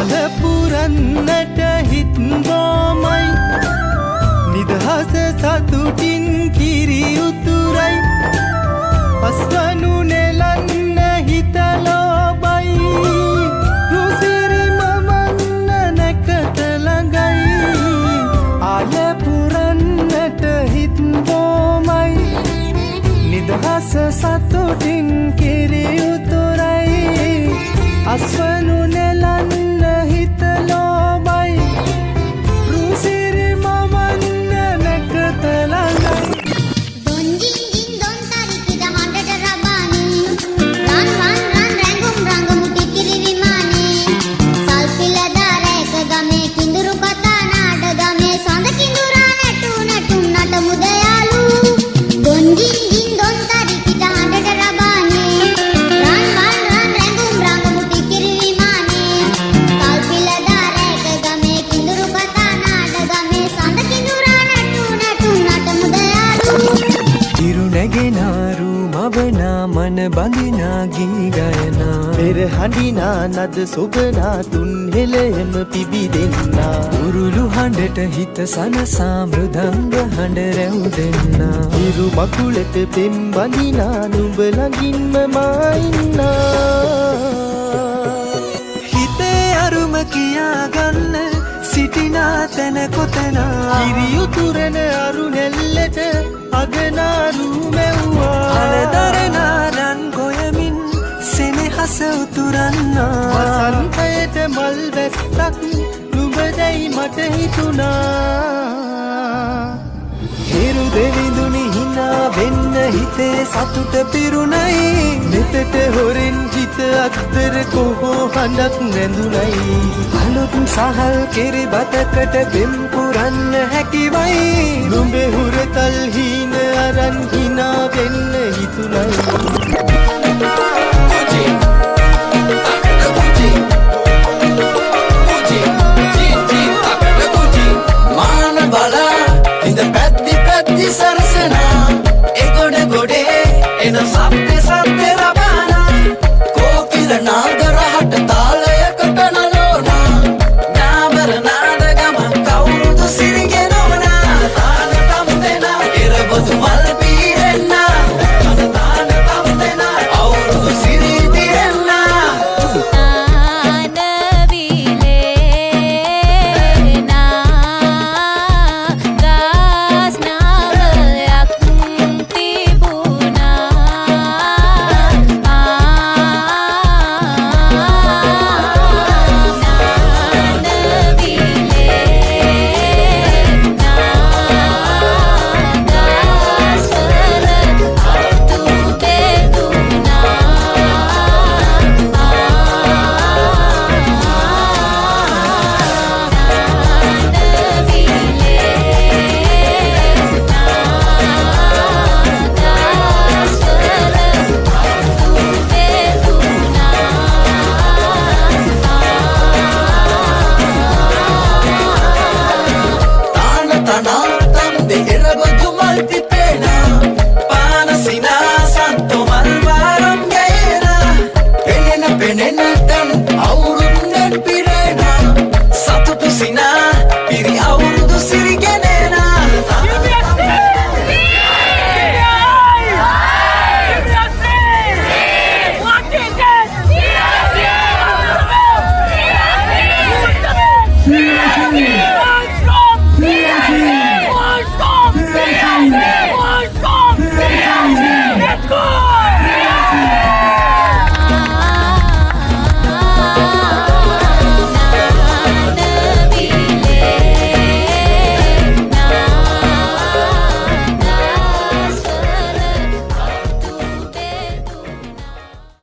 අල පුරන්නට හිත් බොමයි නිදහස සතුටින් කිරි උතුරයි අස්වනු නෙලන්න හිත ලෝබයි රුසිරි මමන්න නැකත ළඟයි අල පුරන්නට හිත් බොමයි නිදහස සතුටින් කිරි උතුරයි අස්වනු නෙලන්න හිත low by රුසිරි මමන්න නැකත ළඟයි Don jing jing don tarik kita handada rabani ran ran ran rangum rangum tikiri vimane salpila dareka game kinduru katha nada game sonda kindura natu natu nata mudayalu Don jing jing don tarik kita handada rabani ran ran ran rangum rangum tikiri vimane salpila dareka game kinduru katha nada game sonda kindura natu natu nata mudayalu ඉරුනැගෙනාරු මවනා මන බඳිනා ගී ගයනා පෙර හඬිනා නද සොබනා තුන් හෙළයම පිබිදෙන්නා උරුළු හඬට හිත සනසා මෘදංග හඬ රැව් දෙන්නා ඉරු මකුලට පෙම් බඳිනා නුඹ ළඟින්ම මා ඉන්නා හිතේ අරුම කියාගන්න සිටිනා තැන කොතනා කිරි උතුරන අරු නැල්ලට අගනාරු මෙව්වා අලදරනාරන් ගොයමින් සෙනෙහස උතුරන්නා වසන්තයට මල් වැස්සක් නුඹදැයි මට හිතුණා හිරු දෙවිඳුනි හිනා වෙන්න හිතේ සතුට පිරුණයි නෙතට හොරෙන් හිත අත්තර කොහෝ හඬක් නැඳුනයි අලුත් සහල් කෙරි බතකට බෙම් පුරන්න හැකිවයි නුඹේ හුරතල් හීන අරන් හිනා වෙන්න හිතුණයි